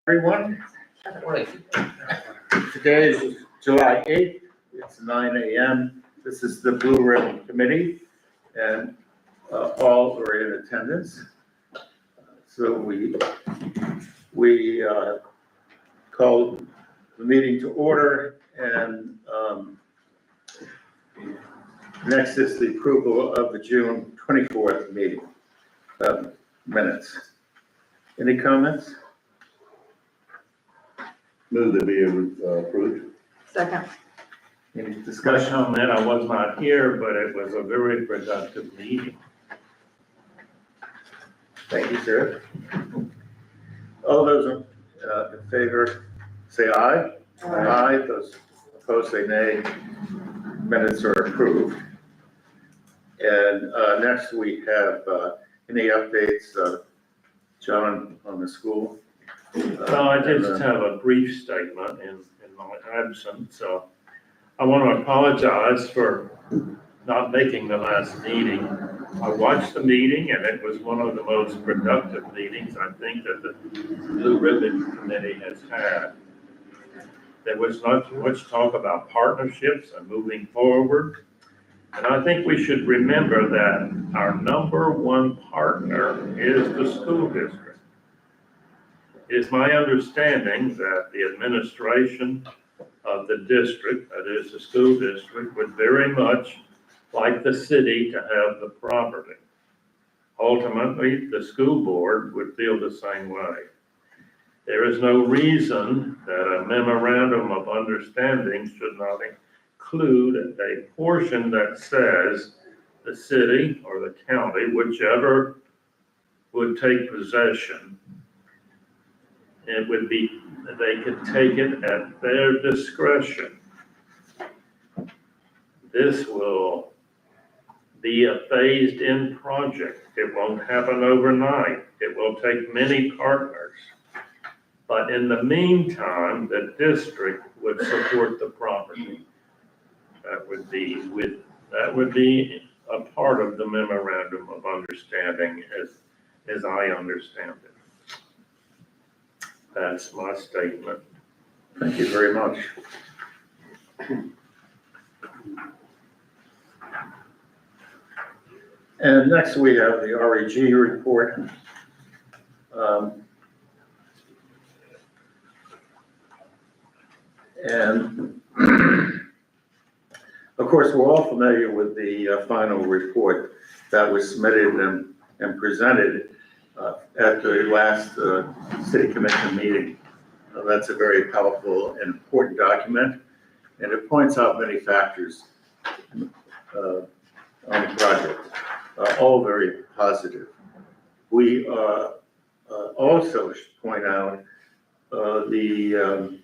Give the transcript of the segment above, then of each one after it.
Everyone, today is July 8th, it's 9 a.m. This is the Blue Ribbon Committee, and all are in attendance. So we called the meeting to order, and next is the approval of the June 24th meeting minutes. Any comments? Move to be approved. Second. Any Discussion discussion? on that, I was not here, but it was a very productive meeting. Thank you, sir. All those in favor, say aye. Aye. Those opposed, say nay. Minutes are approved. And next we have any updates, John, on the school? So I just have a brief statement in my absence. I want to apologize for not making the last meeting. I watched the meeting and it was one of the most productive meetings I think that the Blue Ribbon Committee has had. There was not much talk about partnerships and moving forward. And I think we should remember that our number one partner is the school district. It is my understanding that the administration of the district, that is the school district, would very much like the city to have the property. Ultimately, the school board would feel the same way. There is no reason that a memorandum of understanding should not include a portion that says the city or the county, whichever would take possession, it would be, they could take it at their discretion. This will be a phased-in project. It won't happen overnight. It will take many partners. But in the meantime, the district would support the property. That would be a part of the memorandum of understanding as I understand it. That's my statement. Thank you very much. And next we have the REG report. And of course, we're all familiar with the final report that was submitted and presented at the last city commission meeting. That's a very powerful and important document, and it points out many factors on the project, all very positive. We also should point out the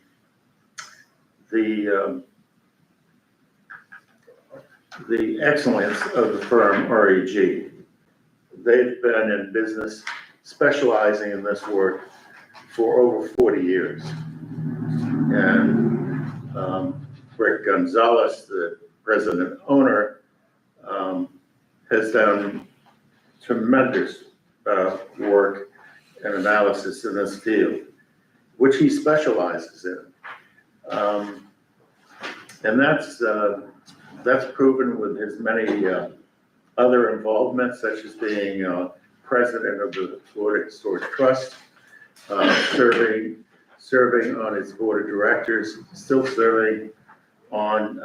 excellence of the firm REG. They've been in business specializing in this work for over 40 years. And Rick Gonzalez, the president owner, has done tremendous work and analysis in this field, which he specializes in. And that's proven with his many other involvements, such as being president of the Florida Historic Trust, serving on its board of directors, still serving on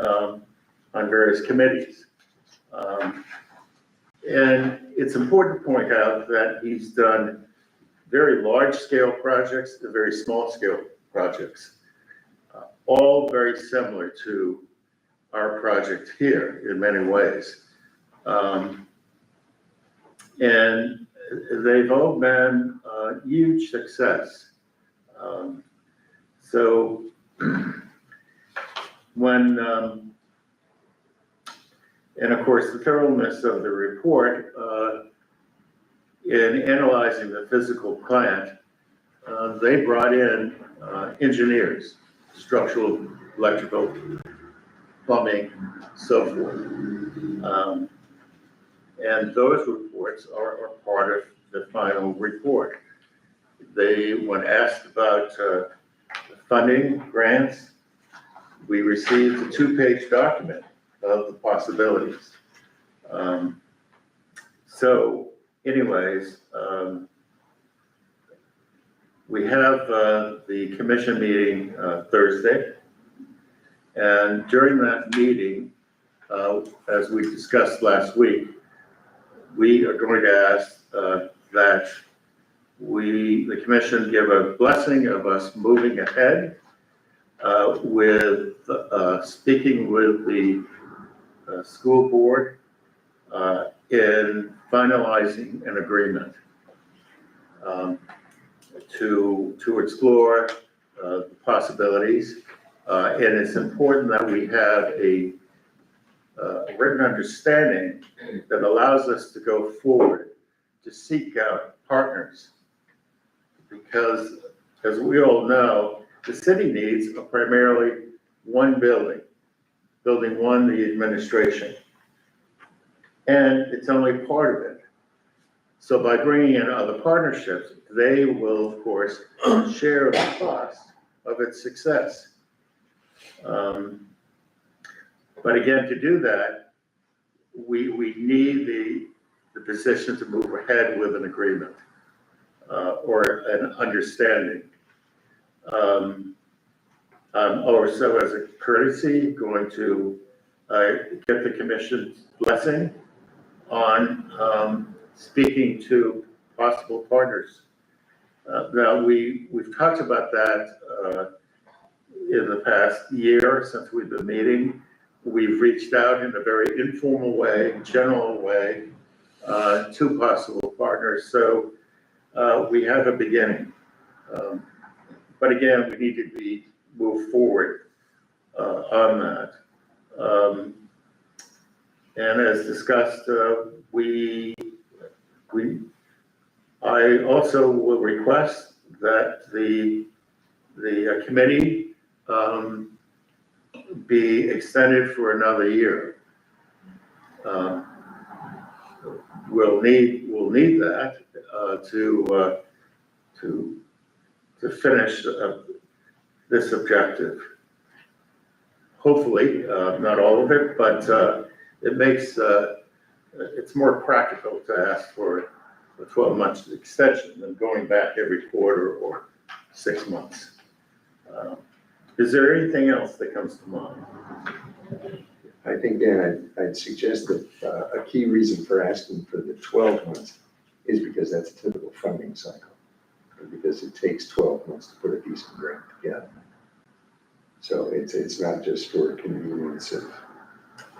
various committees. And it's important to point out that he's done very large-scale projects to very small-scale projects, all very similar to our project here in many ways. And they've all been a huge success. So when, and of course, the thoroughness of the report in analyzing the physical plant, they brought in engineers, structural, electrical, plumbing, so forth. And those reports are part of the final report. when asked about funding grants, we received a 2-page document of the possibilities. So anyways, we have the commission meeting Thursday. And during that meeting, as we discussed last week, we are going to ask that the commission give a blessing of us moving ahead with speaking with the school board in finalizing an agreement to explore the possibilities. And it's important that we have a written understanding that allows us to go forward to seek out partners. Because, as we all know, the city needs primarily one building, building one, the administration. And it's only part of it. So by bringing in other partnerships, they will, of course, share the cost of its success. But again, to do that, we need the position to move ahead with an agreement or an understanding. I'm also, as a courtesy, going to get the commission's blessing on speaking to possible partners. Now, we've talked about that in the past year since we've been meeting. We've reached out in a very informal way, general way, to possible partners. So we have a beginning. But again, we need to move forward on that. And as discussed, I also will request that the committee be extended for another year. We'll need that to finish this objective. Hopefully, not all of it, but it makes it's more practical to ask for a 12-month extension than going back every quarter or 6 months. Is there anything else that comes to mind? I think, Dan, I'd suggest that a key reason for asking for the 12 months is because that's a typical funding cycle, because it takes 12 months to put a decent grant together. So it's not just for convenience of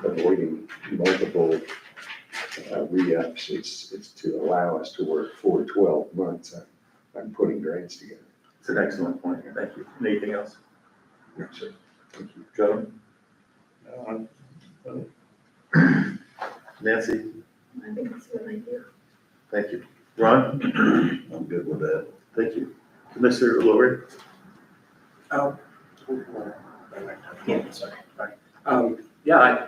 avoiding multiple re-ups, it's to allow us to work for 12 months on putting grants together. It's an excellent point. Thank you. Anything else? No, sir. Thank you. Gentlemen? Nancy? I think that's a good idea. Thank you. Ron? I'm good with that. Thank you. Commissioner Lord? Yeah, sorry. Yeah,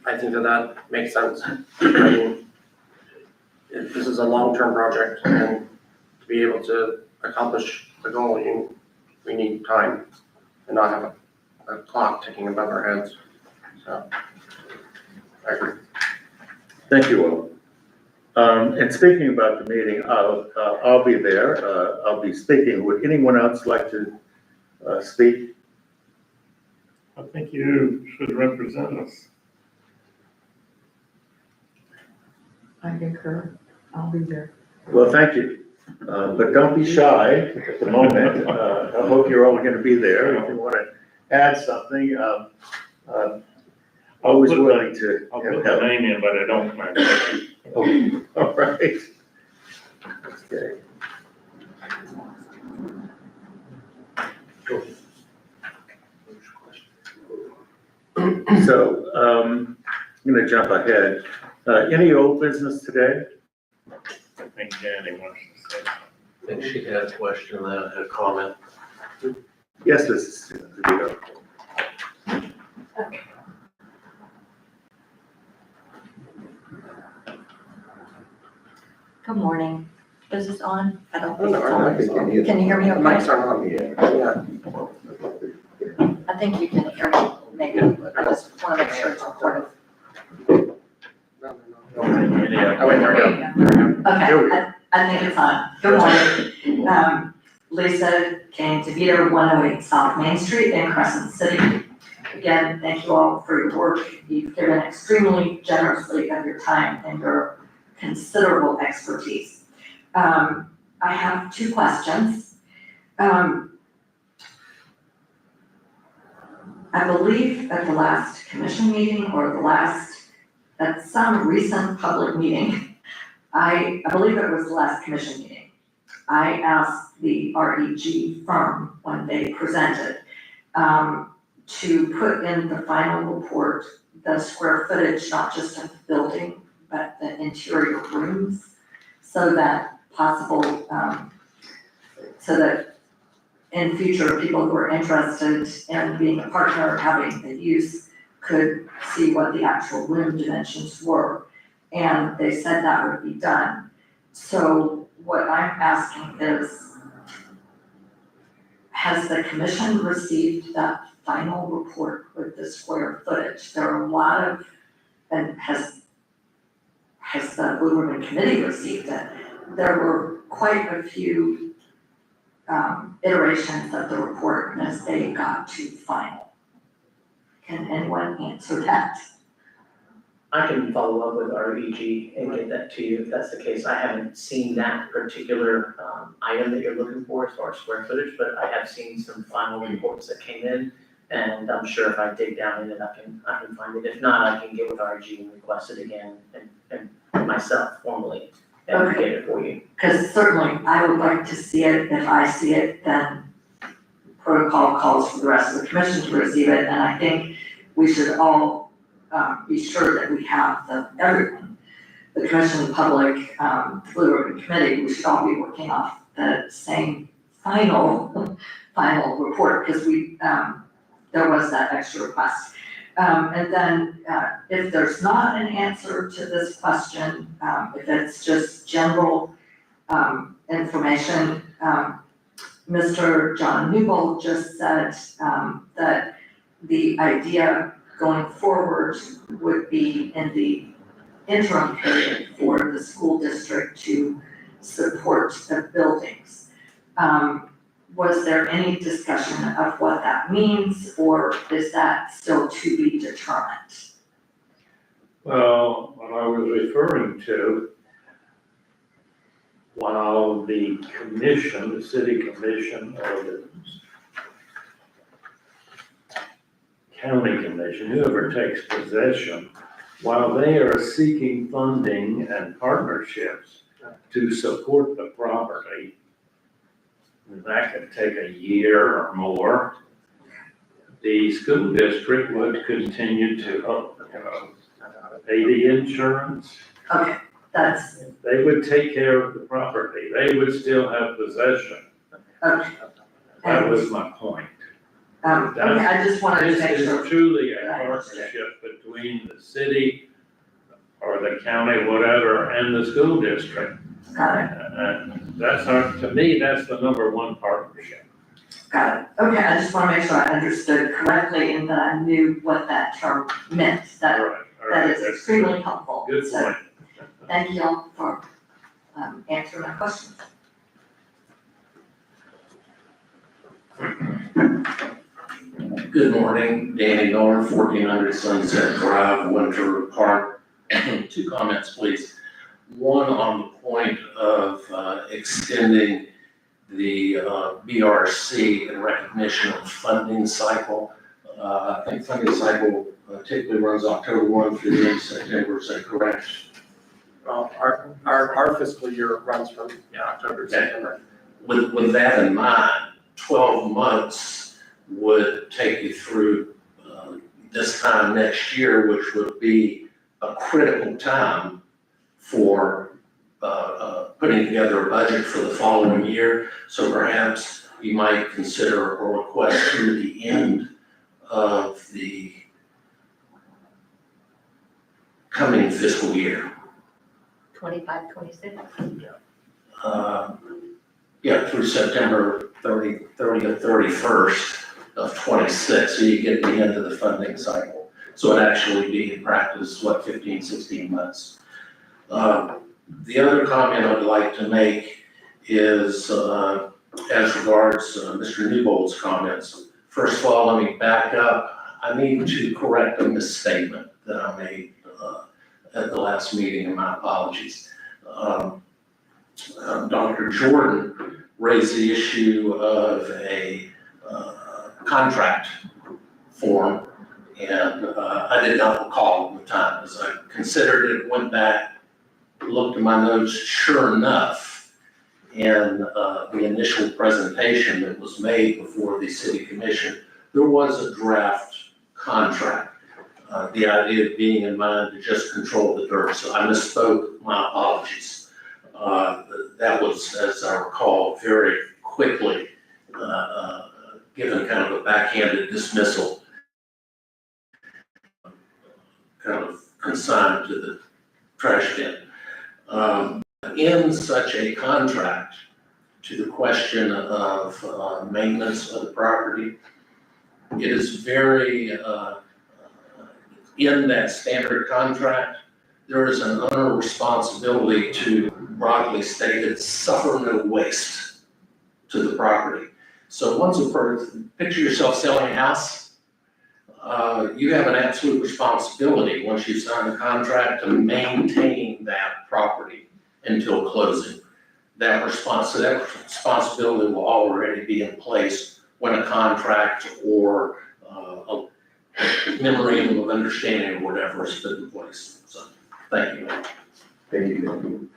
I think that makes sense. I mean, this is a long-term project, and to be able to accomplish the goal, we need time and not have a clock ticking above our heads. So, I agree. Thank you all. And speaking about the meeting, I'll be there. I'll be speaking. Would anyone else like to speak? I think you should represent us. I concur. I'll be there. Well, thank you. But don't be shy at the moment. I hope you're all going to be there. If you want to add something, always willing to I'll have put the help. name in, but I don't mind. Oh, all right. Okay. So, I'm gonna jump ahead. Any old business today? I think Danny wants to say. I think she had a question, a comment. Yes, this is Vito. Good morning. Is this on? I don't I don't think it's know, on. I don't think any of Can you hear me The okay? mics aren't on. Yeah. Yeah. I think you can hear me, maybe. I just want to make sure it's recorded. No, no, no. Oh, wait, there we go. There we go. Okay, I think it's on. Good morning. Lisa came to Vita 108 South Main Street in Crescent City. Again, thank you all for your work. You've given extremely generously of your time and your considerable expertise. I have two questions. I believe at the last commission meeting or at some recent public meeting, I believe it was the last commission meeting, I asked the REG firm when they presented, to put in the final report, the square footage, not just of the building, but the interior rooms, so that so that in future, people who are interested in being a partner, having the use, could see what the actual room dimensions were. And they said that would be done. So what I'm asking is, has the commission received that final report with the square footage? There are a lot of, and has the Blue Ribbon Committee received it? There were quite a few iterations of the report as they got to final. Can anyone answer that? I can follow up with REG and get that to you if that's the case. I haven't seen that particular item that you're looking for as far as square footage, but I have seen some final reports that came in. And I'm sure if I dig down in it, I can find it. If not, I can get with REG and request it again and myself formally and get it for you. Because certainly I would like to see it. If I see it, then protocol calls for the rest of the commission to receive it. And I think we should all be sure that we have everyone, the commission, the public, the Blue Ribbon Committee, we should all be working off the same final report, because there was that extra request. And then if there's not an answer to this question, if it's just general information, Mr. John Newbold just said that the idea going forward would be in the interim period for the school district to support the buildings. Was there any discussion of what that means, or is that still to be determined? Well, what I was referring to, while the commission, the city commission, or the county commission, whoever takes possession, while they are seeking funding and partnerships to support the property, that could take a year or more. The school district would continue to, pay the insurance. Okay, that's, They would take care of the property. They would still have possession. okay. That was my point. Okay, I just wanted to make This sure. is truly a that I understood. partnership between the city or the county, whatever, and the school district. Got it, And that's to me, that's the number one partnership. got it. Okay, I just want to make sure I understood correctly and that I knew what that term meant. All right, all That right. is That's extremely helpful. Good So point. thank you all for answering my questions. Good morning, Danny Miller, 1400 Sunset Drive, Winter Park. Two comments, please. One on the point of extending the BRC in recognition of funding cycle. I think funding cycle typically runs October 1 through the end of September, is that correct? Well, our fiscal year runs from, October to September. With that in mind, 12 months would take you through this time next year, which would be a critical time for putting together a budget for the following year. So perhaps you might consider a request through the end of the coming fiscal year. 25, 26? through September 30th, 31st of 26, so you get the end of the funding cycle. So it'd actually be in practice, 15, 16 months. The other comment I'd like to make is as regards Mr. Newbold's comments. First of all, let me back up. I need to correct a misstatement that I made at the last meeting, and my apologies. Dr. Jordan raised the issue of a contract form, and I did not recall at the time. As I considered it, went back, looked at my notes, sure enough, in the initial presentation that was made before the city commission, there was a draft contract. The idea being in mind to just control the dirt, so I misspoke, my apologies. That was, as I recall, very quickly given kind of a backhanded dismissal, kind of consigned to the trash bin. In such a contract, to the question of maintenance of the property, it is very, in that standard contract, there is an owner responsibility to, broadly stated, suffer no waste to the property. So once a person, picture yourself selling a house, you have an absolute responsibility once you sign the contract to maintain that property until closing. That responsibility will already be in place when a contract or a memorandum of understanding or whatever is put in place. So, thank you. Thank you.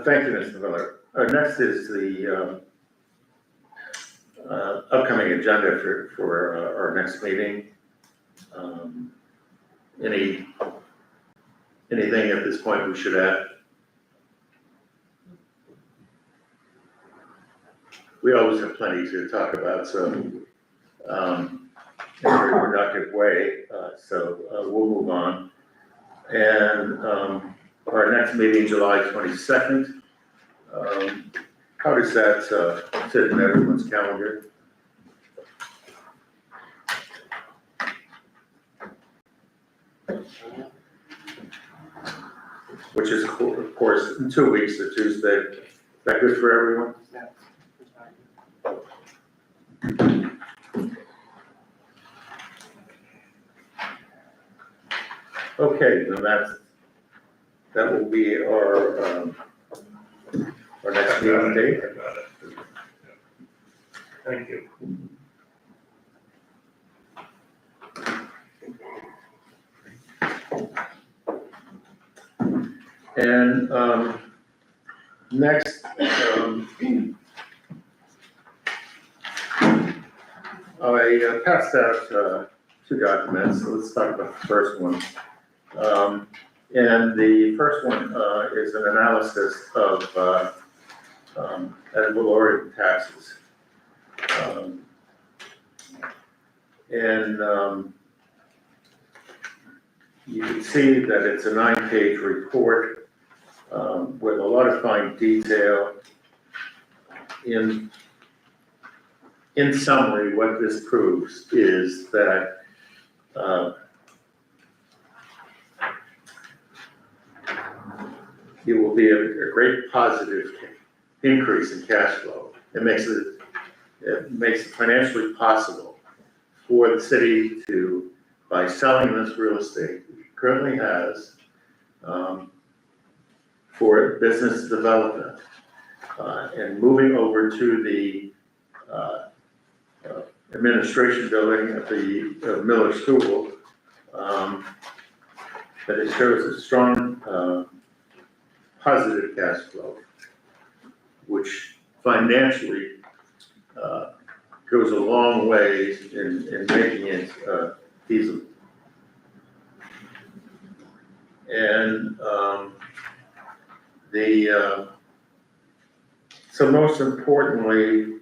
Thank you, Mr. Miller. Next is the upcoming agenda for our next meeting. Anything at this point we should add? We always have plenty to talk about, so in a very productive way, so we'll move on. And our next meeting, July 22nd. How does that sit in everyone's calendar? Which is, of course, in 2 weeks, the Tuesday. Is that good for everyone? Okay, then that will be our next meeting date. I got it. Thank you. And next, I passed out 2 documents, so let's talk about the first one. And the first one is an analysis of ad valorem taxes. You can see that it's a 9-page report with a lot of fine detail. In summary, what this proves is that it will be a great positive increase in cash flow. It makes it financially possible for the city to, by selling this real estate it currently has, for business development, and moving over to the administration building at the Miller School, that it shows a strong positive cash flow, which financially goes a long way in making it feasible. And so most importantly,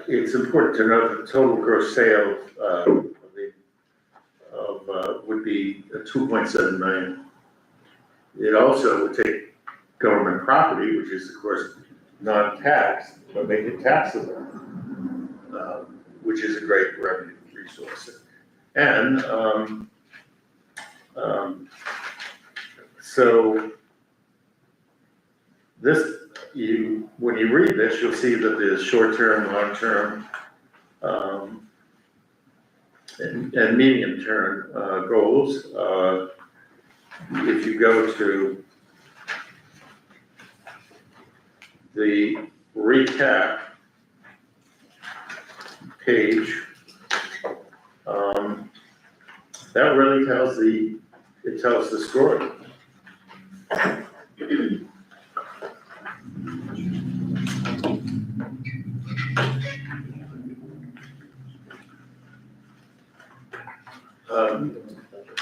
It's important to note that the total gross sales would be 2.7 million. It also would take government property, which is of course non-taxed, but make it taxable, which is a great revenue resource. And so this, when you read this, you'll see that there's short-term, long-term, and medium-term goals. If you go to the recap page, that really tells the story.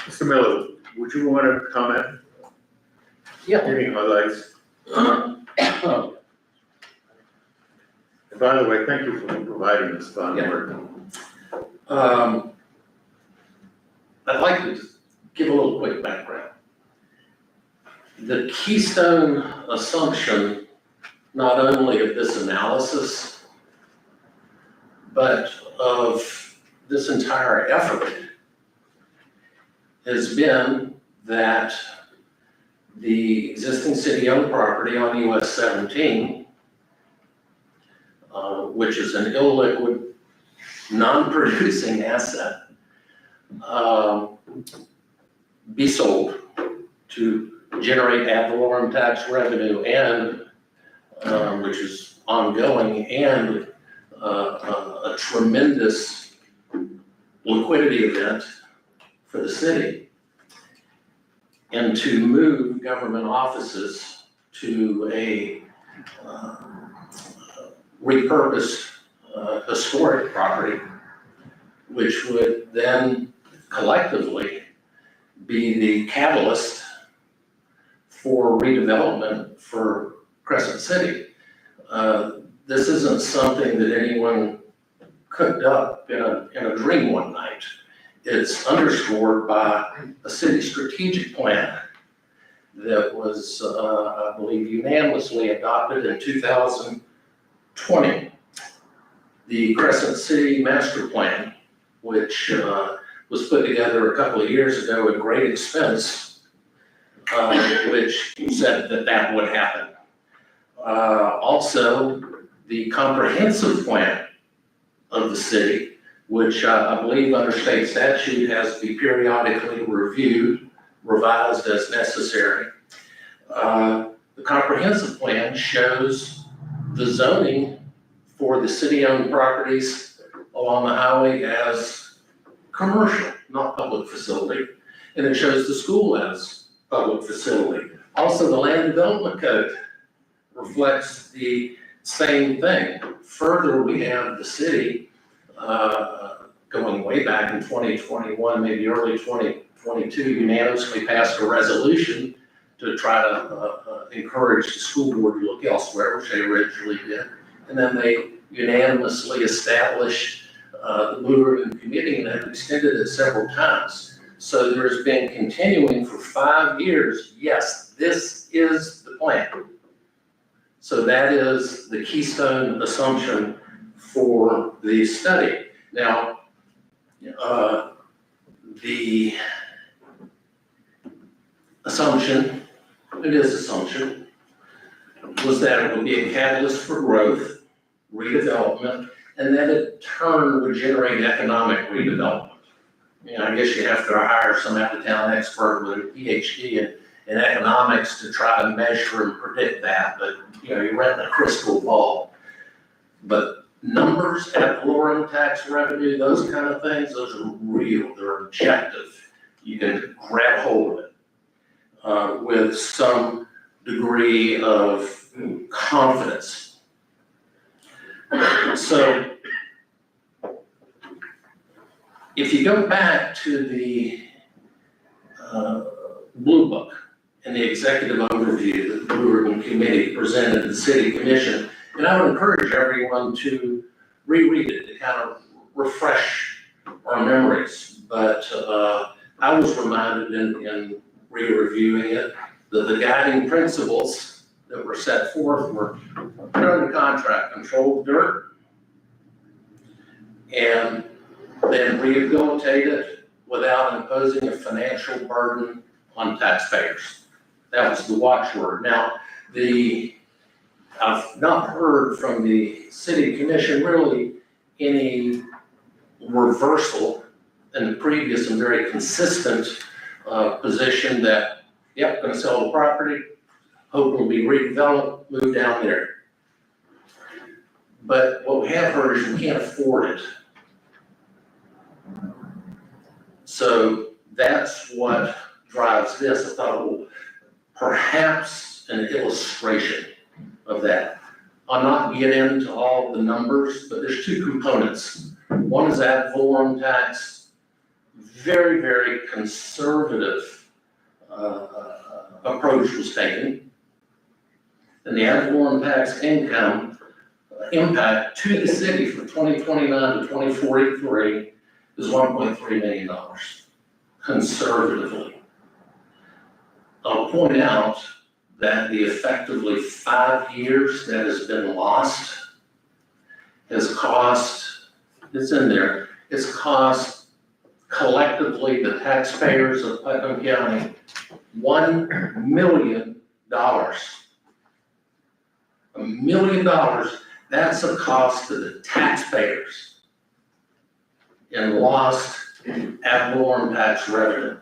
Mr. Miller, would you want to comment? Yeah. Any highlights? And by the way, thank you for providing this fun Yeah. work. I'd like to just give a little quick background. The keystone assumption, not only of this analysis, but of this entire effort, has been that the existing city-owned property on US 17, which is an illiquid, non-producing asset, be sold to generate ad valorem tax revenue and, which is ongoing, and a tremendous liquidity event for the city, and to move government offices to a repurposed historic property, which would then collectively be the catalyst for redevelopment for Crescent City. This isn't something that anyone cooked up in a dream one night. It's underscored by a city strategic plan that was, I believe, unanimously adopted in 2020. The Crescent City Master Plan, which was put together a couple of years ago at great expense, which said that would happen. Also, the comprehensive plan of the city, which I believe under state statute has to be periodically reviewed, revised as necessary. The comprehensive plan shows the zoning for the city-owned properties along the highway as commercial, not public facility. And it shows the school as public facility. Also, the land development code reflects the same thing. Further, we have the city going way back in 2021, maybe early 2022, unanimously passed a resolution to try to encourage the school board to look elsewhere, which they originally did. And then they unanimously established the Blue Ribbon Committee and have extended it several times. So there's been continuing for 5 years, yes, this is the plan. So that is the keystone assumption for the study. Now, the assumption, it is assumption, was that it would be a catalyst for growth, redevelopment, and that in turn would generate economic redevelopment. You know, I guess you have to hire some out-of-town expert with a PhD in economics to try to measure and predict that, but you know, you're renting a crystal ball. But numbers, ad valorem tax revenue, those kind of things, those are real, they're objective. You can grab hold of it with some degree of confidence. So if you go back to the Blue Book and the executive overview that the Blue Ribbon Committee presented to the City Commission, and I would encourage everyone to reread it to kind of refresh our memories. But I was reminded in re-reviewing it that the guiding principles that were set forth were put under contract, control dirt, and then rehabilitate it without imposing a financial burden on taxpayers. That was the watchword. Now, I've not heard from the city commission really any reversal in the previous and very consistent position that, yep, gonna sell the property, hope it'll be redeveloped, move down there. But what we have heard is you can't afford it. So that's what drives this. I thought, well, perhaps an illustration of that. I'll not get into all the numbers, but there's two components. One is ad valorem tax, very, very conservative approach was taken. And the ad valorem tax income impact to the city from 2029 to 2043 is $1.3 million, conservatively. I'll point out that the effectively 5 years that has been lost has cost, it's in there, it's cost collectively the taxpayers of Putnam County $1 million. $1 million, that's a cost to the taxpayers in lost ad valorem tax revenue.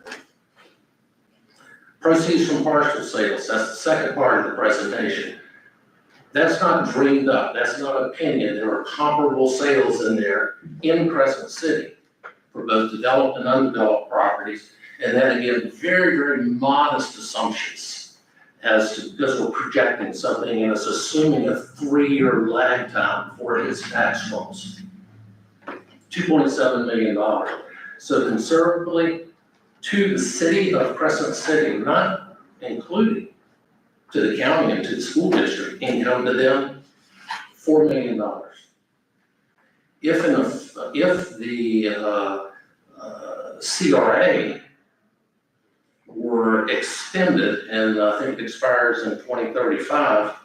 Proceeds from partial sales, that's the second part of the presentation. That's not dreamed up, that's not opinion. There are comparable sales in there in Crescent City for both developed and undeveloped properties. And then again, very, very modest assumptions as to, because we're projecting something and it's assuming a 3-year lag time for its tax rolls. $2.7 million. So conservatively, to the city of Crescent City, not including to the county and to the school district, income to them, $4 million. If the CRA were extended, and I think it expires in 2035,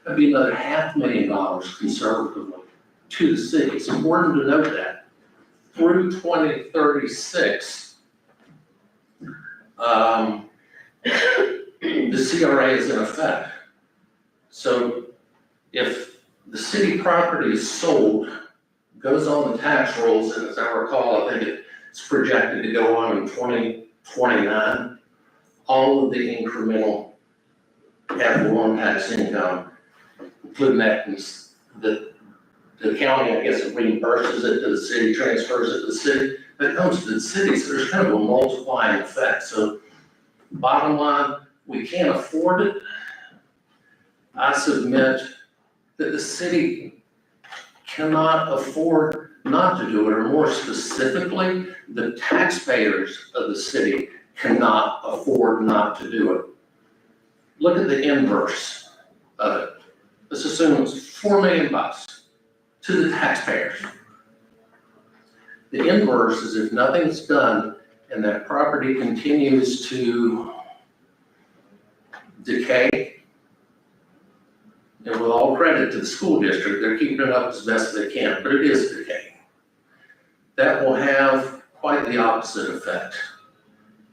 that'd be another $500,000 conservatively to the city. It's important to note that through 2036, the CRA is in effect. So if the city property is sold, goes on the tax rolls, and as I recall, I think it's projected to go on in 2029, all of the incremental ad valorem tax income, including that, the county, I guess, reimburses it to the city, transfers it to the city, but it comes to the city, so there's kind of a multiplying effect. So bottom line, we can't afford it. I submit that the city cannot afford not to do it, or more specifically, the taxpayers of the city cannot afford not to do it. Look at the inverse of it. Let's assume it's $4 million to the taxpayers. The inverse is if nothing's done and that property continues to decay, and with all credit to the school district, they're keeping it up as best they can, but it is decaying. That will have quite the opposite effect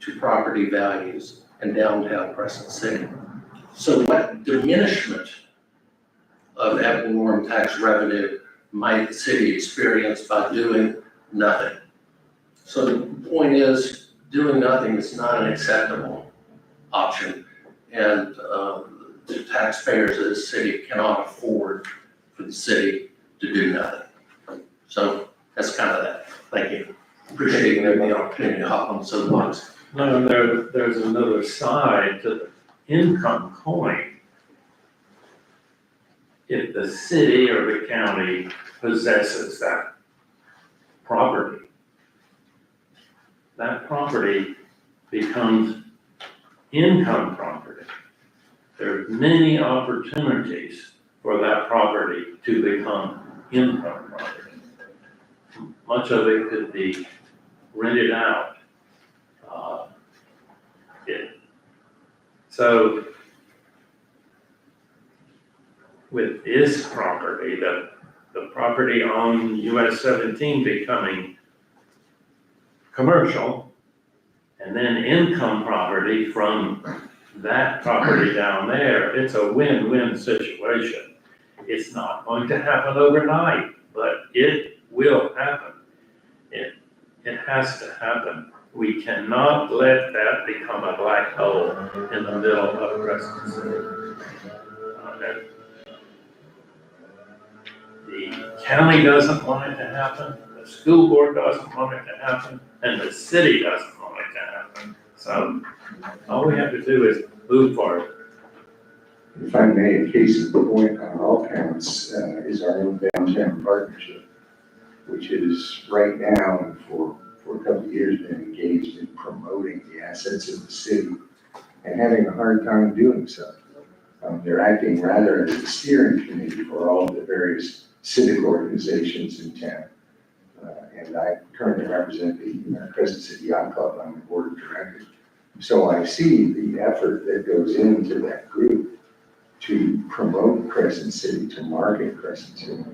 to property values in downtown Crescent City. So what diminishment of ad valorem tax revenue might the city experience by doing nothing? So the point is, doing nothing is not an acceptable option, and the taxpayers of the city cannot afford for the city to do nothing. So that's kind of that. Thank you. Appreciate you giving me the opportunity to hop on the soapbox. No, there's another side to the income coin. If the city or the county possesses that property, that property becomes income property. There are many opportunities for that property to become income property. much of it could be rented out. So with this property, the property on US 17 becoming commercial, and then income property from that property down there, it's a win-win situation. It's not going to happen overnight, but it will happen. It has to happen. We cannot let that become a black hole in the middle of Crescent City. The county doesn't want it to happen, the school board doesn't want it to happen, and the city doesn't want it to happen. So all we have to do is move forward. If I may, a case in point on all counts is our own downtown partnership, which is right now and for a couple of years been engaged in promoting the assets of the city and having a hard time doing so. They're acting rather as a steering committee for all of the various civic organizations in town. And I currently represent the Crescent City Yacht Club on the board of directors. So I see the effort that goes into that group to promote Crescent City, to market Crescent City.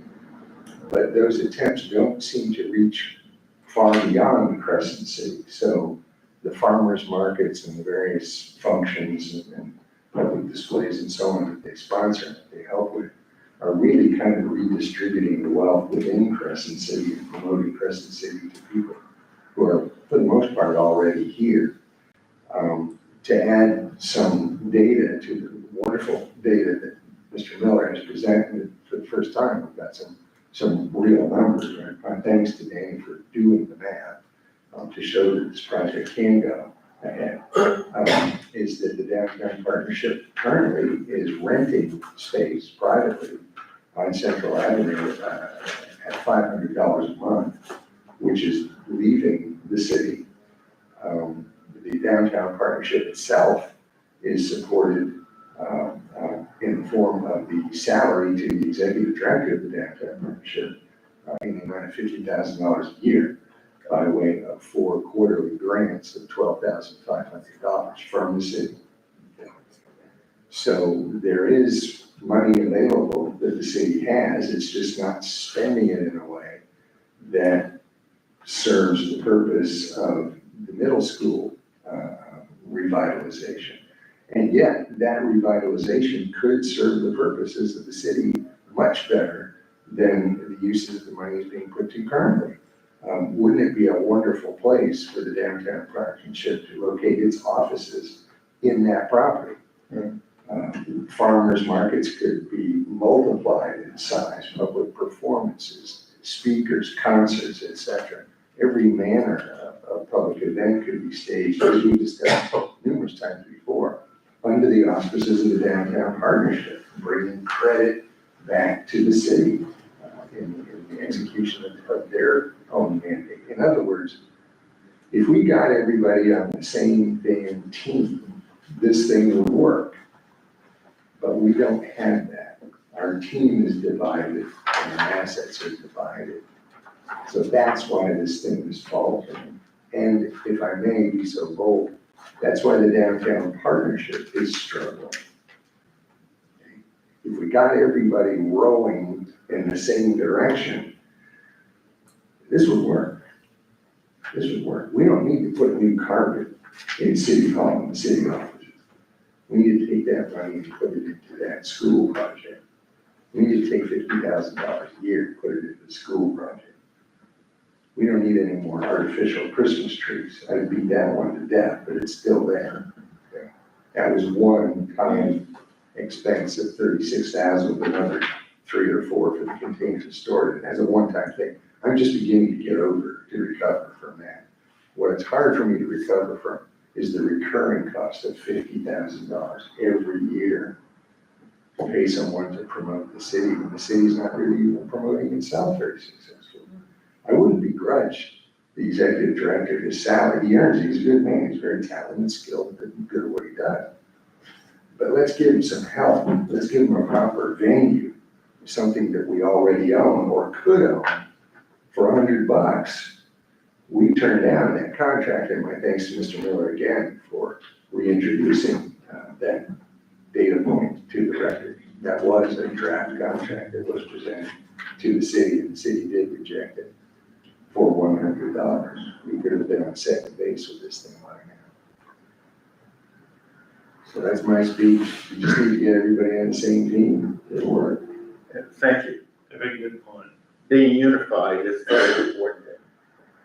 But those attempts don't seem to reach far beyond Crescent City. So the farmers markets and the various functions and public displays and so on that they sponsor, that they help with, are really kind of redistributing the wealth within Crescent City and promoting Crescent City to people who are, for the most part, already here. To add some data to the wonderful data that Mr. Miller has presented for the first time, we've got some real numbers, right? Thanks to Danny for doing the math to show that this project can go ahead. Is that the downtown partnership currently is renting space privately on Central Avenue at $500 a month, which is leaving the city. The downtown partnership itself is supported in the form of the salary to the executive director of the downtown partnership in the amount of $50,000 a year by way of 4 quarterly grants of $12,500 from the city. So there is money available that the city has, it's just not spending it in a way that serves the purpose of the middle school revitalization. And yet that revitalization could serve the purposes of the city much better than the uses the money is being put to currently. Wouldn't it be a wonderful place for the downtown partnership to locate its offices in that property? Farmers markets could be multiplied in size, public performances, speakers, concerts, etc. Every manner of public event could be staged, as we discussed numerous times before, under the auspices of the downtown partnership, bringing credit back to the city in the execution of their own mandate. In other words, if we got everybody on the same damn team, this thing would work. But we don't have that. Our team is divided and our assets are divided. So that's why this thing is faltering. And if I may be so bold, that's why the downtown partnership is struggling. If we got everybody rowing in the same direction, this would work. This would work. We don't need to put new carpet in City Hall and the city offices. We need to take that money and put it into that school project. We need to take $50,000 a year and put it into the school project. We don't need any more artificial Christmas trees. I beat that one to death, but it's still there. Yeah. That was one time expense of $36,000 with another 3 or 4 for the containers stored. As a one-time thing, I'm just beginning to get over to recover from that. What it's hard for me to recover from is the recurring cost of $50,000 every year to pay someone to promote the city when the city's not really even promoting itself very successfully. I wouldn't begrudge the executive director his salary. He earns it. He's a good man. He's very talented, skilled, and good at what he does. But let's give him some help. Let's give him a proper venue, something that we already own or could own for $100, we turned down that contract, and my thanks to Mr. Miller again for reintroducing that data point to the record. That was a draft contract that was presented to the city, and the city did reject it for $100. We could have been on second base with this thing by now. So that's my speech. We just need to get everybody on the same team. It'll work. Thank you. A very good point. Being unified is very important.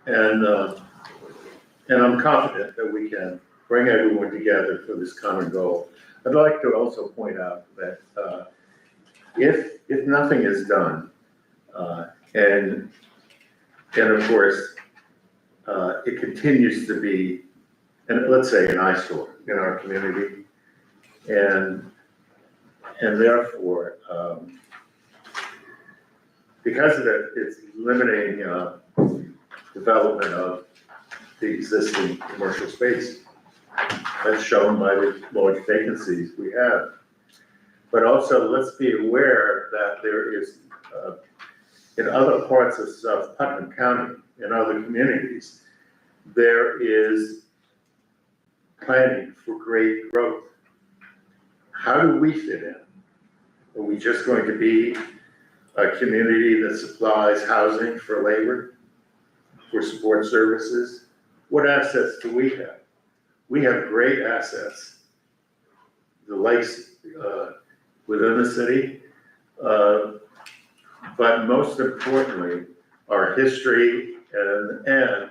And I'm confident that we can bring everyone together for this common goal. I'd like to also point out that if nothing is done, and of course, it continues to be, and let's say an eyesore in our community, and therefore, because of that, it's limiting development of the existing commercial space. That's shown by the large vacancies we have. But also, let's be aware that there is, in other parts of South Putnam County, in other communities, there is planning for great growth. How do we fit in? Are we just going to be a community that supplies housing for labor, for support services? What assets do we have? We have great assets. The lakes within the city, but most importantly, our history and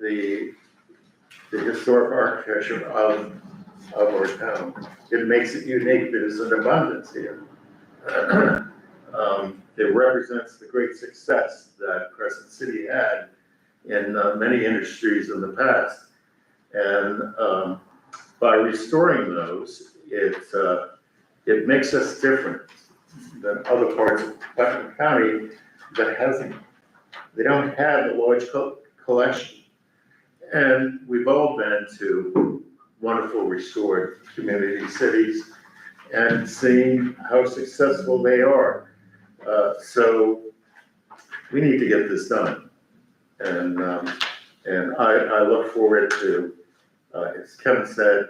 the historic architecture of our town. It makes it unique. There's an abundance here. It represents the great success that Crescent City had in many industries in the past. And by restoring those, it makes us different than other parts of Putnam County they don't have a large collection. And we've all been to wonderful restored community cities and seen how successful they are. So we need to get this done. And I look forward to, as Kevin said,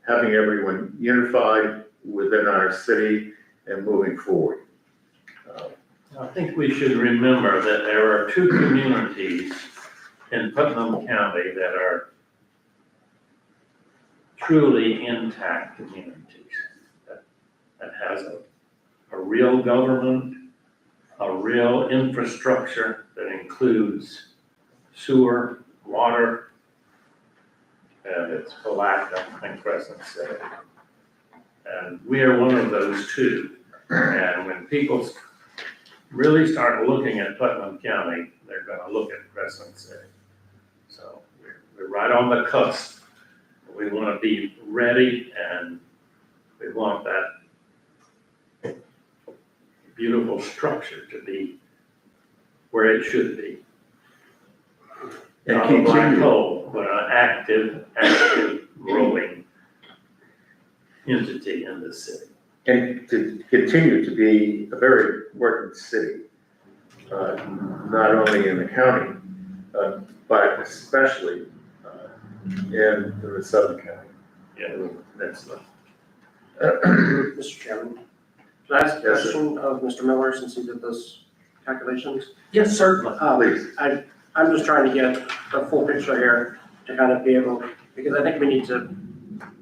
having everyone unified within our city and moving forward. I think we should remember that there are two communities in Putnam County that are truly intact communities, that has a real government, a real infrastructure that includes sewer, water, and it's Palatka and Crescent City. And we are one of those two. And when people really start looking at Putnam County, they're gonna look at Crescent City. So we're right on the cusp. We wanna be ready, and we want that beautiful structure to be where it should be. And Not a black continue. hole, but an active, growing entity in the city. And to continue to be a very important city, not only in the county, but especially in the Southern County. Yeah. Peninsula. Mr. Chairman, can I ask a Yes, sir. question of Mr. Miller since he did those calculations? Yes, certainly. Please. I'm just trying to get a full picture here to kind of be able, because I think we need to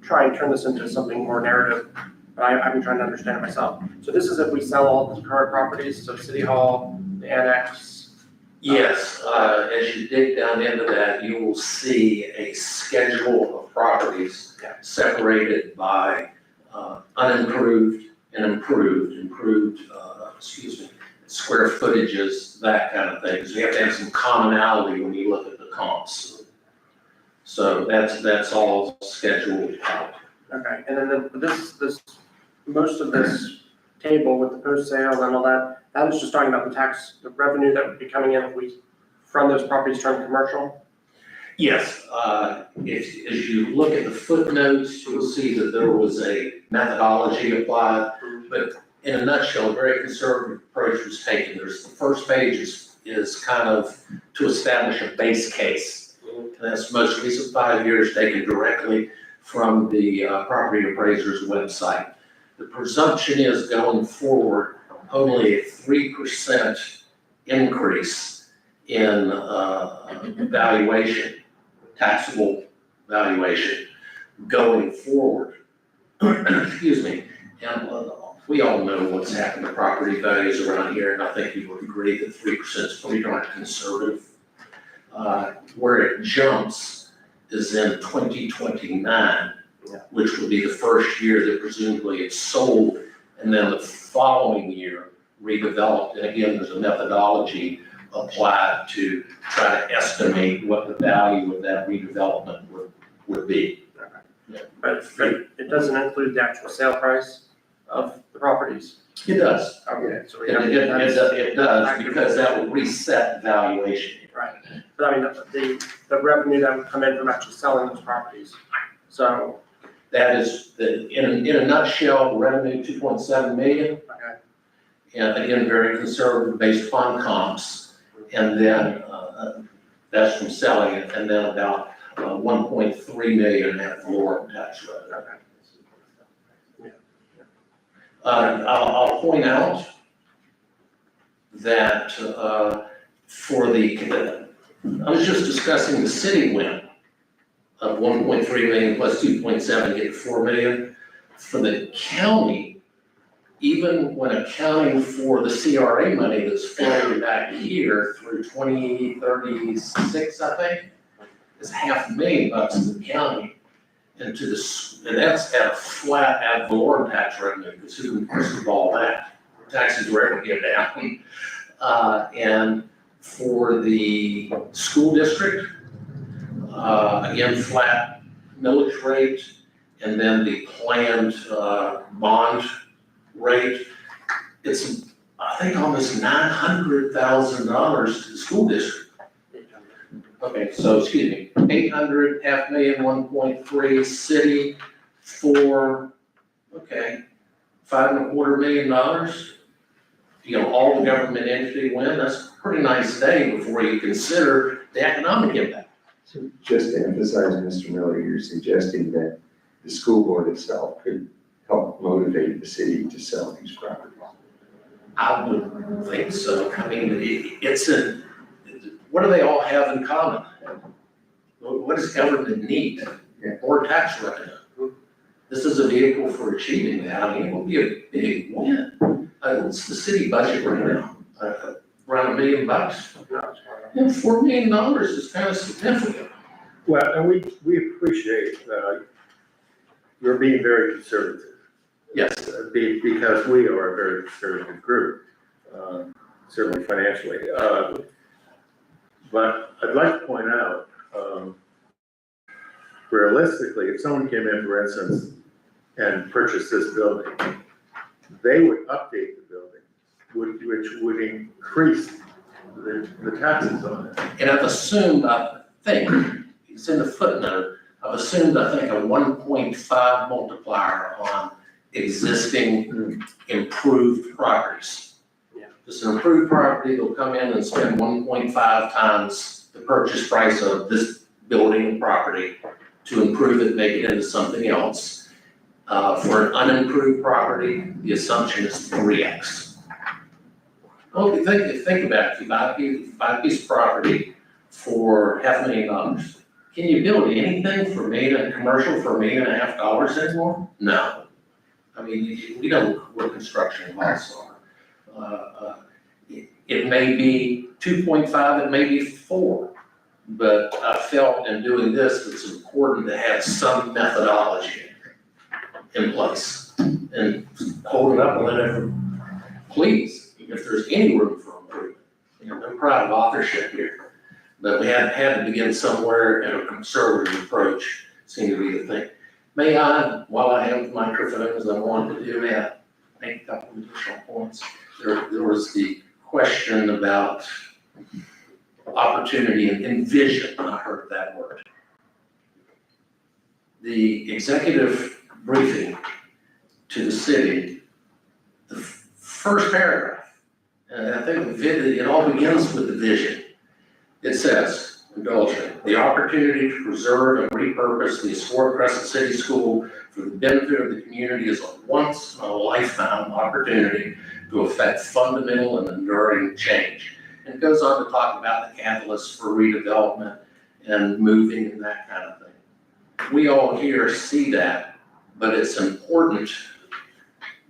try and turn this into something more narrative, but I've been trying to understand it myself. So this is if we sell all the current properties, so City Hall, the annex. Yes, as you dig down into that, you will see a schedule of properties Yeah. separated by unimproved and improved, square footages, that kind of thing. So you have to have some commonality when you look at the comps. So that's all scheduled out. Okay, and then this, most of this table with the post sale and all that, that is just talking about the revenue that would be coming in if we, from those properties turn commercial? Yes, as you look at the footnotes, you'll see that there was a methodology applied, but in a nutshell, a very conservative approach was taken. The first page is kind of to establish a base case. And that's the most recent 5 years taken directly from the property appraiser's website. The presumption is going forward, only a 3% increase in valuation, taxable valuation going forward. Excuse me. And we all know what's happened to property values around here, and I think you would agree that 3% is pretty darn conservative. Where it jumps is in 2029, which will be the first year that presumably it's sold, and then the following year redeveloped. And again, there's a methodology applied to try to estimate what the value of that redevelopment would be. But it doesn't include the actual sale price of the properties. It does. Okay, so we It have. it does, because that will reset valuation. Right, but I mean, the revenue that would come in from actually selling those properties, so. That is, in a nutshell, revenue 2.7 million. Okay. And again, very conservative based upon comps. And then that's from selling it, and then about 1.3 million at floor tax revenue. I'll point out that for the, I was just discussing the city win of 1.3 million plus 2.7, get 4 million. For the county, even when accounting for the CRA money that's flowing back here through 2036, I think, is $500,000 to the county. And that's at a flat ad valorem tax revenue, because who can crystal that? Taxes rarely get down. And for the school district, again, flat millage rate, and then the planned bond rate, it's, I think, almost $900,000 to the school district. Okay, so, excuse me, 800, $500,000, 1.3, city, 4, okay, $5.25 million. You know, all the government entity win, that's a pretty nice day before you consider the economic impact. So just to emphasize, Mr. Miller, you're suggesting that the school board itself could help motivate the city to sell these properties? I would think so. I mean, what do they all have in common? What does government need? More tax revenue. This is a vehicle for achieving that. I mean, it will be a big win. What's the city budget right now? Around $1 million. And $4 million is kind of significant. Well, and we appreciate you're being very conservative. Yes. Because we are a very conservative group, certainly financially. But I'd like to point out, realistically, if someone came in, for instance, and purchased this building, they would update the building, which would increase the taxes on it. And I've assumed, I think, it's in the footnote, I've assumed, I think, a 1.5 multiplier on existing improved properties. Just an improved property, they'll come in and spend 1.5 times the purchase price of this building and property to improve it, make it into something else. For an unimproved property, the assumption is 3x. Well, if you think about it, if you buy a piece of property for $500,000, can you build anything for commercial for $1.5 million anymore? No. I mean, we know what construction costs are. It may be 2.5, it may be 4, but I felt in doing this, it's important to have some methodology in place. And hold it up and let everyone, please, if there's any room for improvement. You know, I'm proud of authorship here, but we had to begin somewhere, and a conservative approach seemed to be the thing. May I, while I have the microphone, as I wanted to do, may I make a couple of additional points? There was the question about opportunity and vision. I heard that word. The executive briefing to the city, the first paragraph, and I think it all begins with the vision. It says, indulge me, the opportunity to preserve and repurpose the historic Crescent City School for the benefit of the community is a once in a lifetime opportunity to affect fundamental and enduring change. And it goes on to talk about the catalysts for redevelopment and moving and that kind of thing. We all here see that, but it's important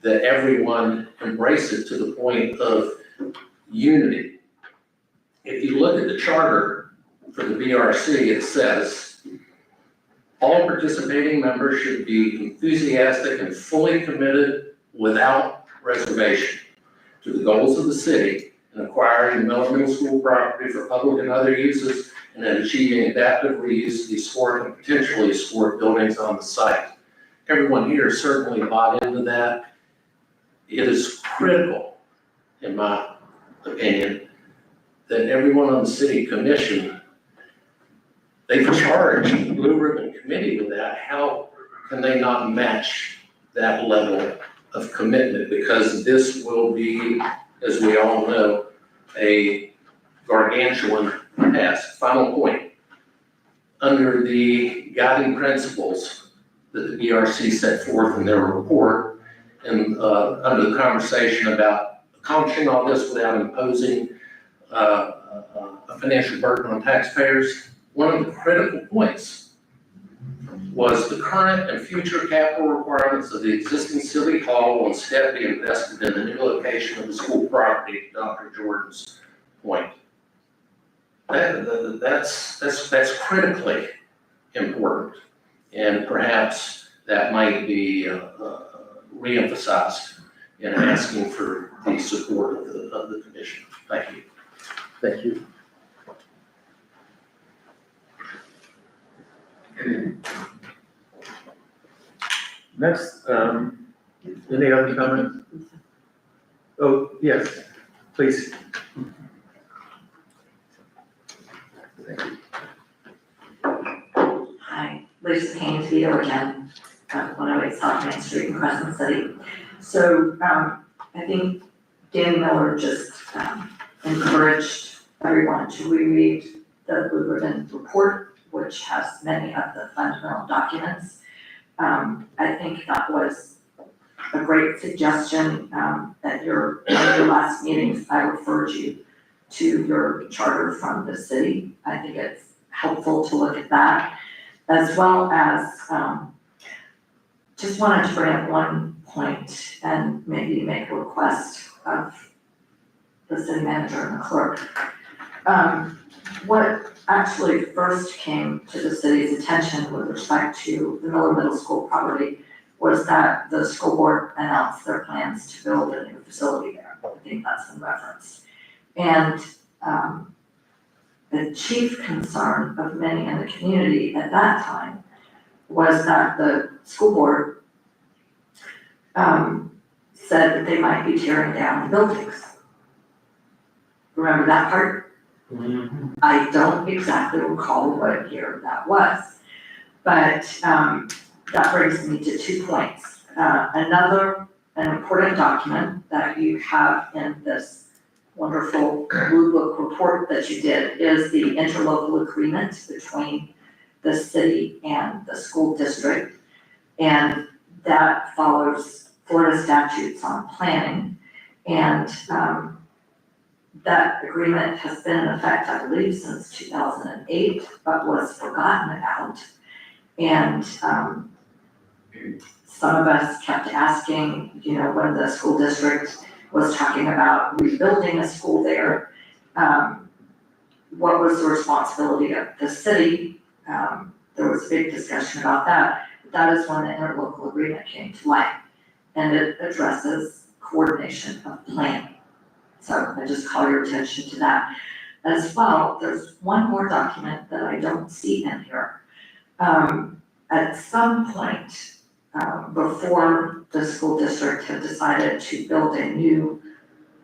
that everyone embrace it to the point of unity. If you look at the charter for the BRC, it says, all participating members should be enthusiastic and fully committed without reservation to the goals of the city in acquiring Miller Middle School property for public and other uses and in achieving adaptive reuse of the historic and potentially historic buildings on the site. Everyone here certainly bought into that. It is critical, in my opinion, that everyone on the city commission, they've charged the Blue Ribbon Committee with that. How can they not match that level of commitment? Because this will be, as we all know, a gargantuan task. Final point. Under the guiding principles that the BRC set forth in their report, and under the conversation about accomplishing all this without imposing a financial burden on taxpayers, one of the critical points was the current and future capital requirements of the existing city hall will instead be invested in the new location of the school property, Dr. Jordan's point. That's critically important, and perhaps that might be re-emphasized in asking for the support of the commission. Thank you. Thank you. Next, any other comments? Oh, yes, please. Hi, Lisa Haynes, Vito again, 108 South Main Street in Crescent City. So, I think Dan Miller just encouraged everyone to reread the Blue Ribbon report, which has many of the fundamental documents. I think that was a great suggestion. At one of your last meetings, I referred you to your charter from the city. I think it's helpful to look at that, as well as just wanted to bring up one point and maybe make a request of the city manager and the clerk. What actually first came to the city's attention with respect to the Miller Middle School property was that the school board announced their plans to build a new facility there. I think that's in reference. And the chief concern of many in the community at that time was that the school board said that they might be tearing down the buildings. Remember that part? Mm-hmm. I don't exactly recall what year that was, but that brings me to 2 points. An important document that you have in this wonderful Blue Book report that you did is the interlocal agreement between the city and the school district. And that follows Florida statutes on planning. And that agreement has been in effect, I believe, since 2008, but was forgotten about. And some of us kept asking, when the school district was talking about rebuilding a school there, what was the responsibility of the city? There was a big discussion about that. That is when the interlocal agreement came to light, and it addresses coordination of planning. So I just call your attention to that. As well, there's one more document that I don't see in here. At some point, before the school district had decided to build a new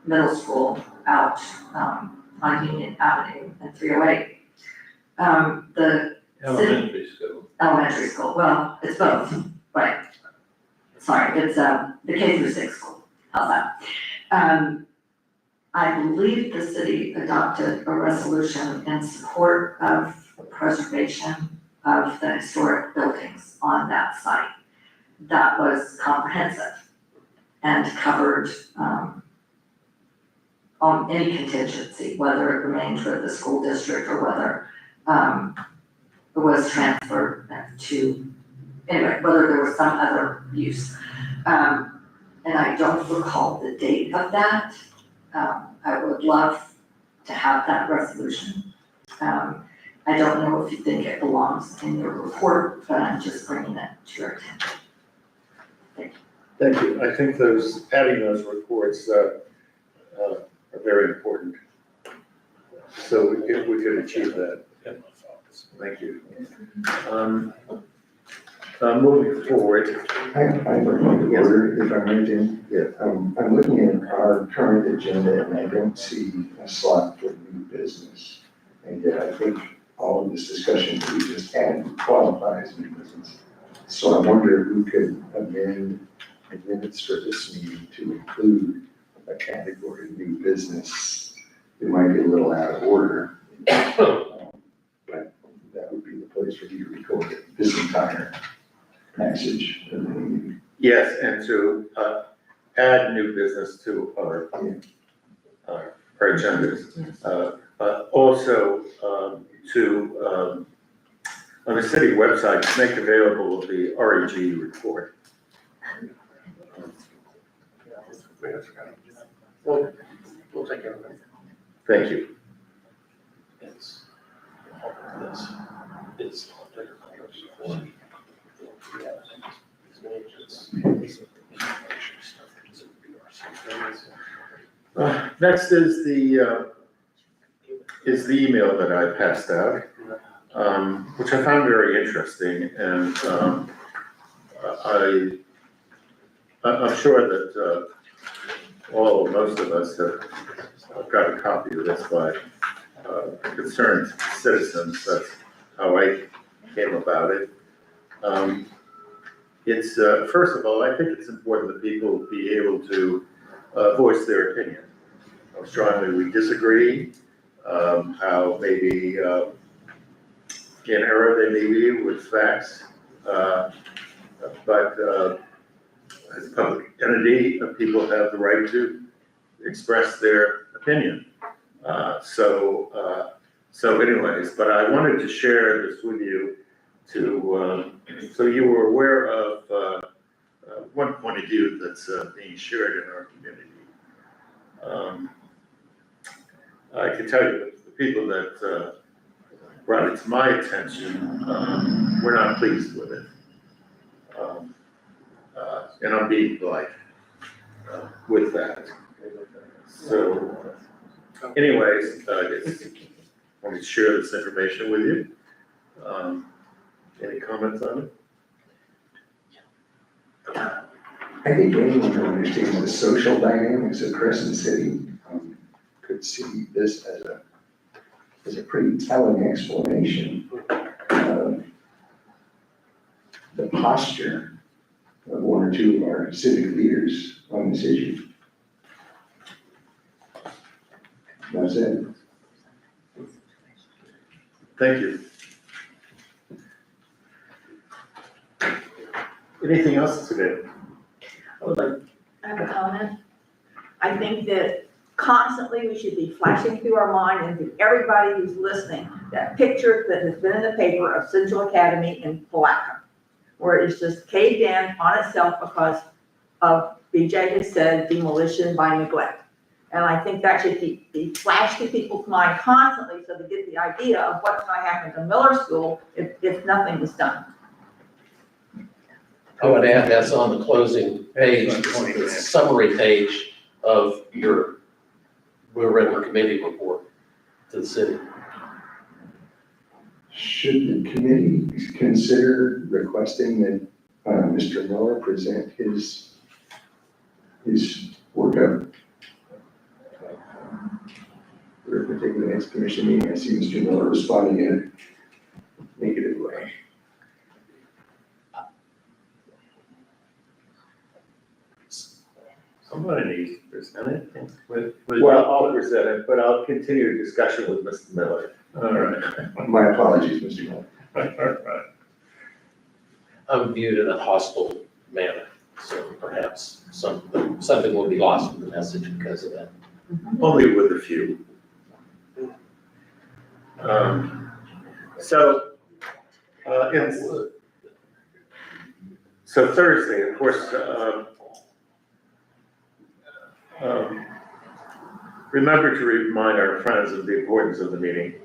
middle school out on Union Avenue and 308, the elementary school, well, it's both, right? Sorry, it's the K through 6 school, how's that? I believe the city adopted a resolution in support of the preservation of the historic buildings on that site. That was comprehensive and covered, on any contingency, whether it remained with the school district or whether, it was transferred to, anyway, whether there was some other use. And I don't recall the date of that. I would love to have that resolution. I don't know if you think it belongs in your report, but I'm just bringing it to your attention. Thank you. I think adding those reports are very important. So we could achieve that. Thank you. Moving forward. I have a point of order, if I might, Jim. Yeah. I'm looking at our current agenda and I don't see a slot for new business. And yet I think all of this discussion that we just had qualifies new business. So I wonder who could amend the minutes for this meeting to include a category of new business. It might be a little out of order. But that would be the place for you to record this entire passage of the meeting. Yes, and to add new business to our agendas. Also, on the city website, make available the REG report. We'll take care of it. Thank you. Next is the email that I passed out, which I found very interesting, and I'm sure that most of us have got a copy of this by concerned citizens. That's how I came about it. It's first of all, I think it's important that people be able to voice their opinion. How strongly we disagree, how maybe in error they may be with facts, but as a public entity, people have the right to express their opinion. So anyways, but I wanted to share this with you so you were aware of one point of view that's being shared in our community. I can tell you that the people that brought it to my attention were not pleased with it. And I'm being polite with that. So anyways, I just wanted to share this information with you. Any comments on it? I think anyone who understands the social dynamics of Crescent City could see this as a pretty telling explanation of the posture of one or two of our civic leaders on this issue. That's it. Thank you. Anything else today? I have a comment. I think that constantly we should be flashing through our mind and to everybody who's listening, that picture that has been in the paper of Central Academy in Palatka, where it's just caved in on itself because of, BJ has said, demolition by neglect. And I think that should be flashed to people's mind constantly so they get the idea of what's going to happen to Miller School if nothing is done. I would add that's on the closing page, the summary page of your regular committee report to the city. Should the committee consider requesting that Mr. Miller present his workup for a particular next commission meeting? I see Mr. Miller responding in a negative way. Somebody needs to present it. Well, I'll present it, but I'll continue the discussion with Mr. Miller. All right. My apologies, Mr. Miller. Right. I'm viewed in a hostile manner, so perhaps something will be lost in the message because of that. Only with a few. So Thursday, of course, remember to remind our friends of the importance of the meeting.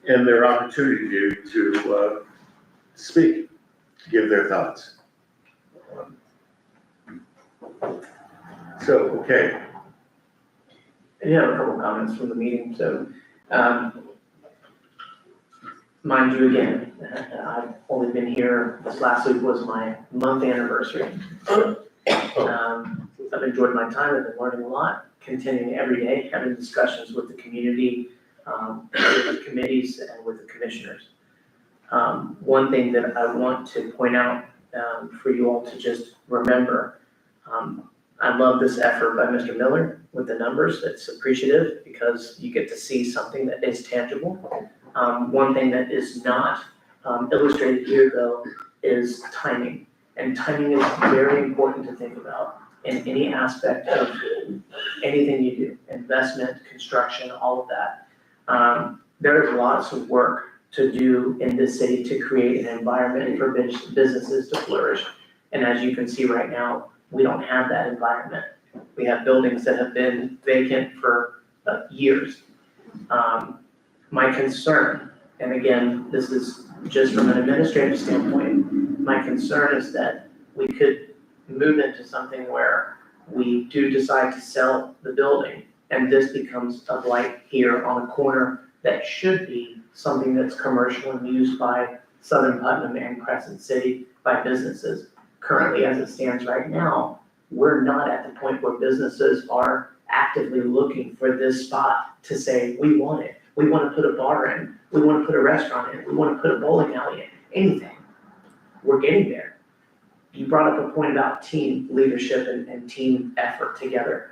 And their opportunity to speak, give their thoughts. So, okay, I did have a couple comments from the meeting, so, mind you again, I've only been here, this last week was my month anniversary. I've enjoyed my time, I've been learning a lot, continuing every day, having discussions with the community, with the committees and with the commissioners. One thing that I want to point out, for you all to just remember, I love this effort by Mr. Miller with the numbers. It's appreciative because you get to see something that is tangible. One thing that is not illustrated here though is timing. And timing is very important to think about in any aspect of anything you do, investment, construction, all of that. There is lots of work to do in this city to create an environment for businesses to flourish. And as you can see right now, we don't have that environment. We have buildings that have been vacant for years. My concern, and again, this is just from an administrative standpoint, my concern is that we could move into something where we do decide to sell the building and this becomes a blight here on a corner that should be something that's commercial and used by Southern Putnam and Crescent City by businesses. Currently, as it stands right now, we're not at the point where businesses are actively looking for this spot to say, we want it. We want to put a bar in. We want to put a restaurant in. We want to put a bowling alley in. Anything. We're getting there. You brought up a point about team leadership and team effort together.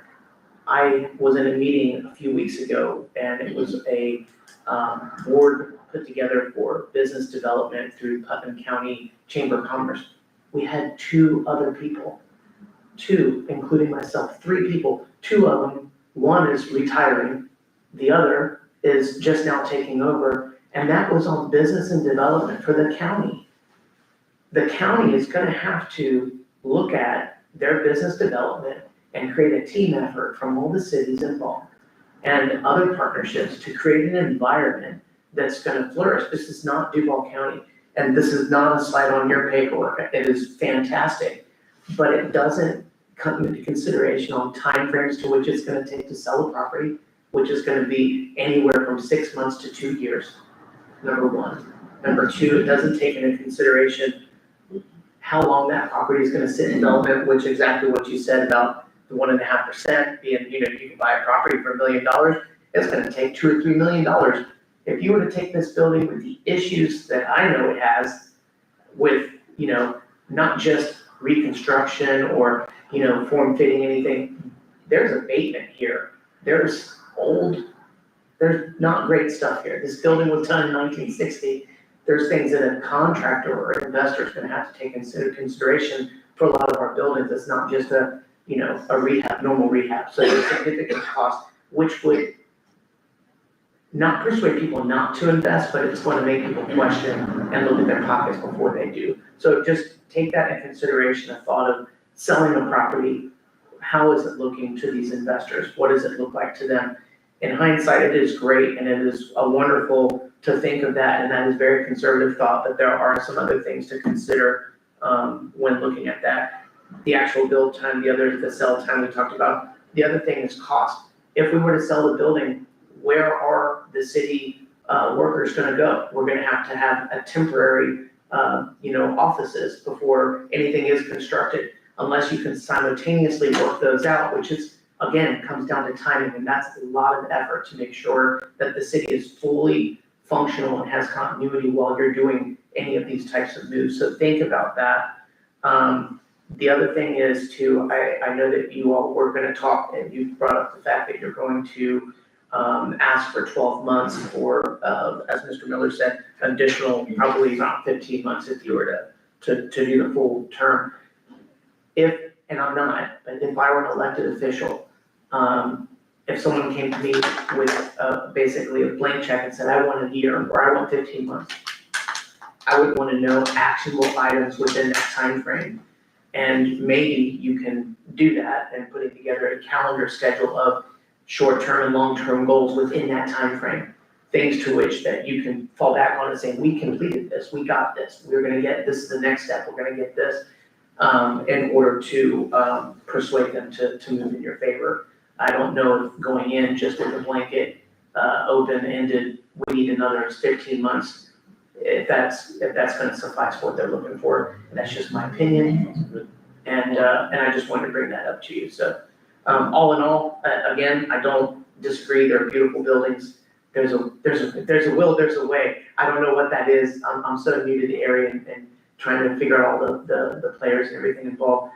I was in a meeting a few weeks ago and it was a board put together for business development through Putnam County Chamber of Commerce. We had 2 other people, 2, including myself, 3 people. 2 of them, one is retiring, the other is just now taking over, and that was on business and development for the county. The county is gonna have to look at their business development and create a team effort from all the cities involved and other partnerships to create an environment that's gonna flourish. This is not Duval County, and this is not a slide on your paperwork. It is fantastic, but it doesn't come into consideration on timeframes to which it's gonna take to sell a property, which is gonna be anywhere from 6 months to 2 years, number one. Number two, it doesn't take into consideration how long that property is gonna sit in development, which exactly what you said about the 1.5% being, you can buy a property for $1 million, it's gonna take $2 or $3 million. If you were to take this building with the issues that I know it has with, not just reconstruction or, form fitting anything, there's abatement here. There's not great stuff here. This building was done in 1960. There's things that a contractor or investor is gonna have to take into consideration for a lot of our buildings. It's not just a rehab, normal rehab. So there's significant cost, which would not persuade people not to invest, but it's going to make people question and look at their pockets before they do. So just take that into consideration, a thought of selling a property. How is it looking to these investors? What does it look like to them? In hindsight, it is great and it is wonderful to think of that, and that is very conservative thought, but there are some other things to consider when looking at that. The actual build time, the sell time we talked about. The other thing is cost. If we were to sell the building, where are the city workers gonna go? We're gonna have to have a temporary, offices before anything is constructed, unless you can simultaneously work those out, which is, again, comes down to timing, and that's a lot of effort to make sure that the city is fully functional and has continuity while you're doing any of these types of moves, so think about that. The other thing is too, I know that you all were gonna talk, and you brought up the fact that you're going to ask for 12 months for, as Mr. Miller said, additional, probably around 15 months if you were to do the full term. If, and I'm not, but if I were an elected official, if someone came to me with basically a blank check and said, I want a year, or I want 15 months, I would want to know actionable items within that time frame. And maybe you can do that and putting together a calendar schedule of short-term and long-term goals within that time frame. Things to which that you can fall back on and say, we completed this, we got this, we're gonna get, this is the next step, we're gonna get this, in order to persuade them to move in your favor. I don't know if going in just with a blanket, open-ended, we need another 15 months, if that's gonna suffice what they're looking for. That's just my opinion. And I just wanted to bring that up to you. So, all in all, again, I don't disagree. They're beautiful buildings. There's a will, there's a way. I don't know what that is. I'm so new to the area and trying to figure out all the players and everything involved.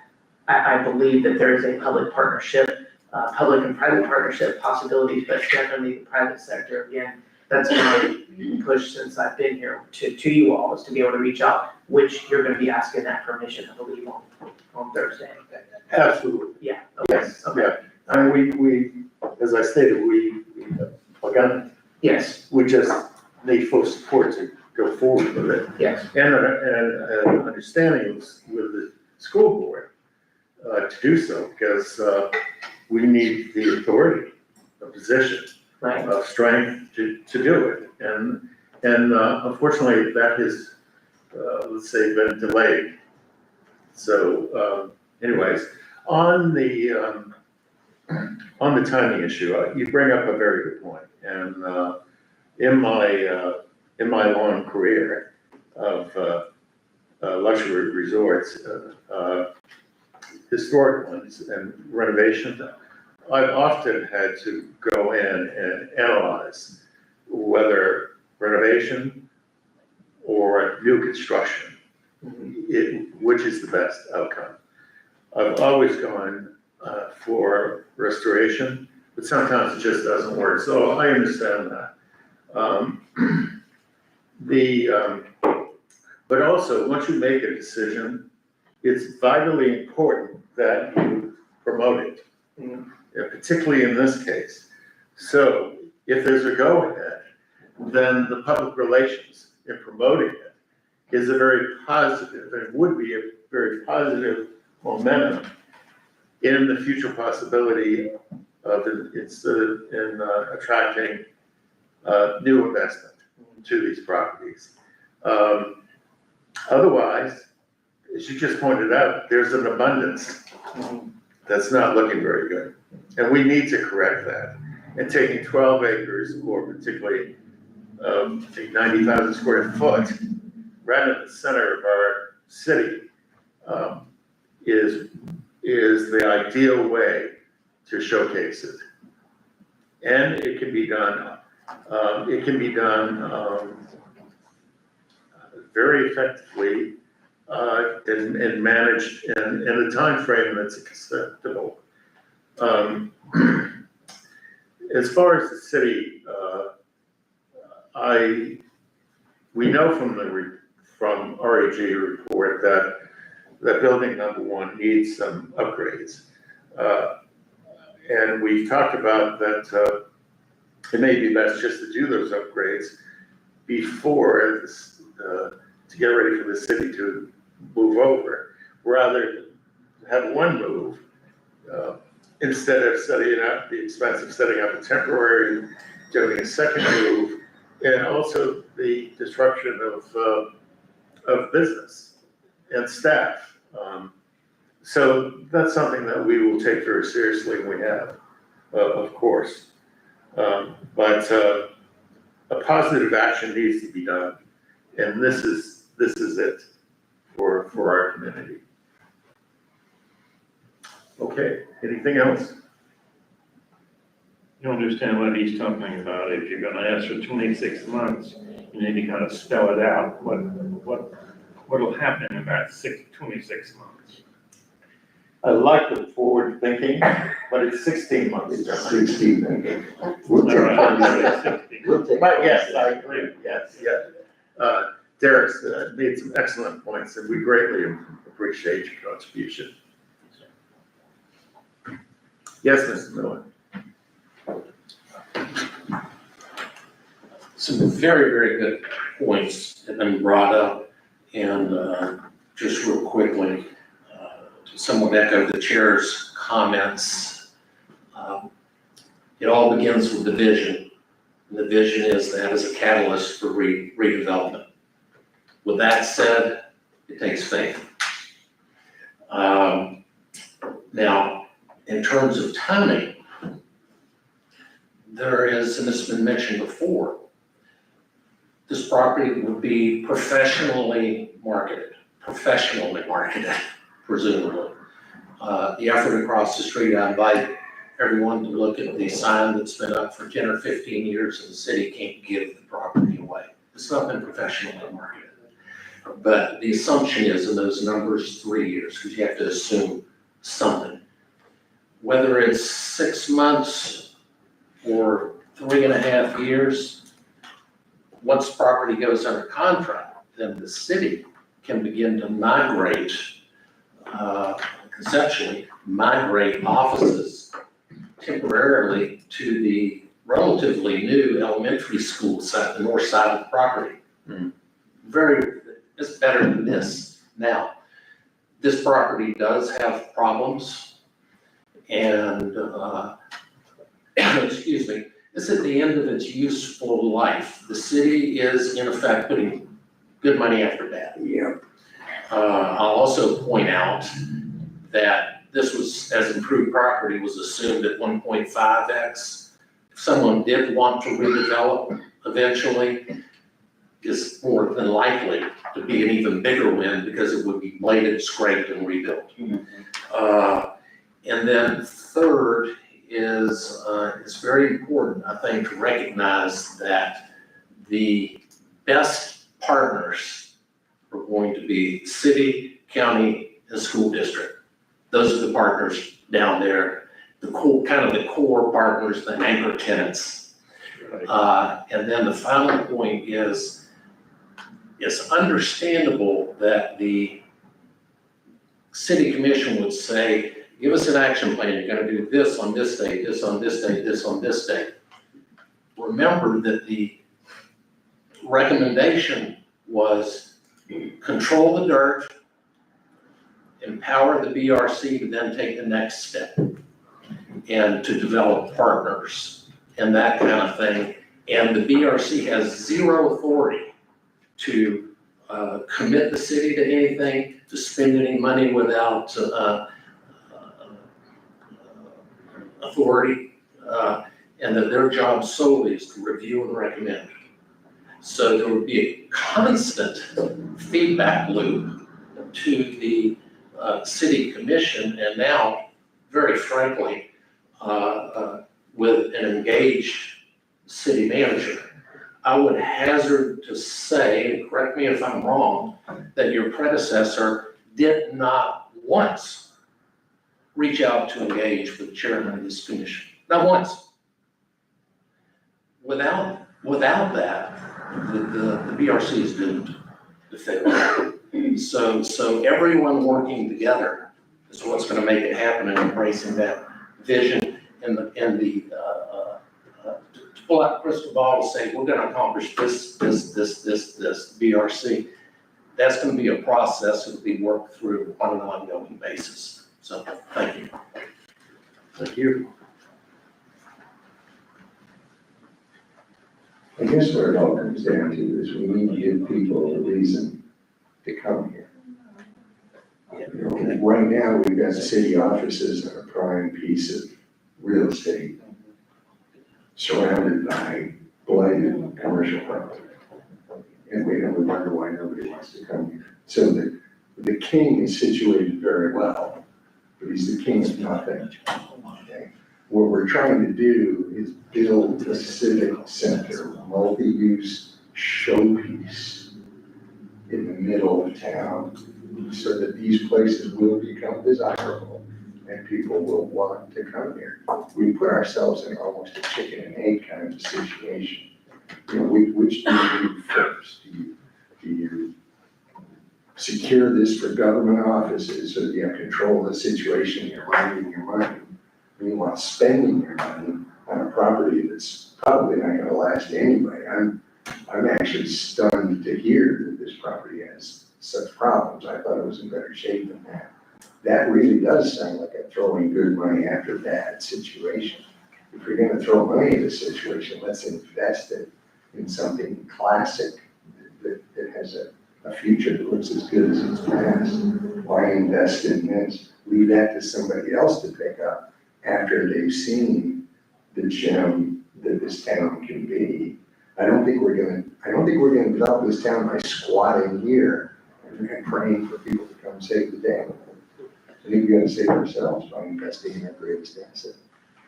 I believe that there is a public partnership, public and private partnership possibilities, but definitely the private sector, again, that's my push since I've been here to you all, is to be able to reach out, which you're gonna be asking that permission, I believe, on Thursday. Absolutely. Yeah, okay, Yes, okay, yeah. And we, as I stated, we plug on it. yes, We just need full support to go forward with it. yes, And an understanding with the school board to do so, because we need the authority, the position right, of strength to do it. And unfortunately, that has, let's say, been delayed. So anyways, on the timing issue, you bring up a very good point. And in my long career of luxury resorts, historic ones and renovations, I've often had to go in and analyze whether renovation or new construction, which is the best outcome. I've always gone for restoration, but sometimes it just doesn't work, so I understand that. But also, once you make a decision, it's vitally important that you promote it, particularly in this case. So if there's a go-ahead, then the public relations in promoting it is a very positive, and would be a very positive momentum in the future possibility of in attracting new investment to these properties. Otherwise, as you just pointed out, there's an abundance that's not looking very good. And we need to correct that. And taking 12 acres, or particularly 90,000 square foot, right in the center of our city, is the ideal way to showcase it. And it can be done, very effectively and managed in a time frame that's acceptable. As far as the city, we know from RAG report that building number 1 needs some upgrades. And we've talked about that it may be best just to do those upgrades before this, to get ready for the city to move over, rather than have one move, instead of setting up the expense of setting up a temporary, doing a second move, and also the disruption of business and staff. So that's something that we will take very seriously, and we have, of course. But a positive action needs to be done, and this is it for our community. Okay, anything else? You understand what he's talking about? If you're gonna ask for 26 months, you need to kind of spell it out, what'll happen in that 26 months. I like the forward thinking, but it's 16 months. It's 16, we'll All take right, it. 16. We'll take But it. yes, I agree, yes, yes. Derek's made some excellent points, and we greatly appreciate your contribution. Yes, Mr. Miller? Some very, very good points have been brought up, and just real quickly, to somewhat echo the chair's comments. It all begins with the vision. And the vision is that as a catalyst for redevelopment. With that said, it takes faith. Now, in terms of timing, there is, and it's been mentioned before, this property would be professionally marketed, presumably. The effort across the street, I invite everyone to look at the sign that's been up for 10 or 15 years, and the city can't give the property away. It's not been professionally marketed. But the assumption is in those numbers, 3 years, because you have to assume something. Whether it's 6 months or 3.5 years, once property goes under contract, then the city can begin to migrate, conceptually, migrate offices temporarily to the relatively new elementary school side, the north side of the property. It's better than this. Now, this property does have problems, and, excuse me, it's at the end of its useful life. The city is in effect putting good money after bad. Yeah. I'll also point out that this was, as improved property was assumed at 1.5x. If someone did want to redevelop eventually, is more than likely to be an even bigger win because it would be bladed, scraped, and rebuilt. And then third is, it's very important, I think, to recognize that the best partners are going to be city, county, and school district. Those are the partners down there, the core partners, the anchor tenants. And then the final point is, it's understandable that the city commission would say, give us an action plan, you're gonna do this on this day, this on this day, this on this day. Remember that the recommendation was control the dirt, empower the BRC to then take the next step and to develop partners and that kind of thing. And the BRC has zero authority to commit the city to anything, to spend any money without authority, and that their job solely is to review and recommend. So there would be a constant feedback loop to the city commission, and now, very frankly, with an engaged city manager. I would hazard to say, and correct me if I'm wrong, that your predecessor did not once reach out to engage with the chairman of this commission. Not once. Without that, the BRC is doomed to fail. So everyone working together is what's going to make it happen, and embracing that vision and the to pull out the crystal ball and say, we're going to accomplish this, BRC. That's going to be a process that will be worked through on an ongoing basis. So, thank you. Thank you. I guess what it all comes down to is we need to give people a reason to come here. You know, right now, we've got city offices on a prime piece of real estate surrounded by blighted commercial property. And we wonder why nobody wants to come here. So the king is situated very well, but he's the king of nothing. Okay? What we're trying to do is build a civic center, multi-use showpiece in the middle of town, so that these places will become desirable and people will want to come here. We put ourselves in almost a chicken and egg kind of situation. You know, which do you do first? Do you secure this for government offices so that you have control of the situation, you're minding your money? Meanwhile, spending your money on a property that's probably not gonna last anyway. I'm actually stunned to hear that this property has such problems. I thought it was in better shape than that. That really does sound like a throwing good money after bad situation. If you're gonna throw money at a situation, let's invest it in something classic that has a future that looks as good as its past. Why invest in this? Leave that to somebody else to pick up after they've seen the gem that this town can be. I don't think we're gonna develop this town by squatting here and praying for people to come save the day. I think we're gonna save ourselves by investing in our greatest asset.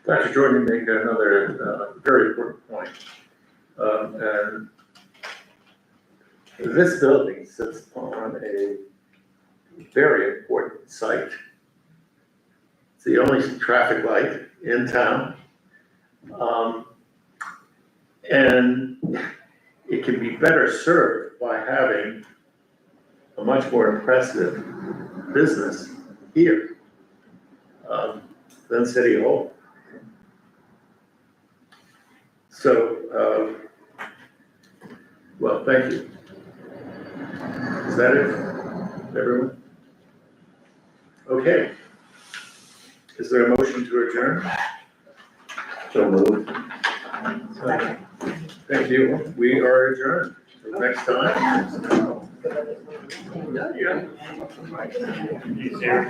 Dr. Jordan made another very important point. And this building sits on a very important site. It's the only traffic light in town. And it can be better served by having a much more impressive business here than City Hall. So, well, thank you. Is that it, everyone? Okay. Is there a motion to adjourn? So moved. Thank you. We are adjourned. Till next time. Easier.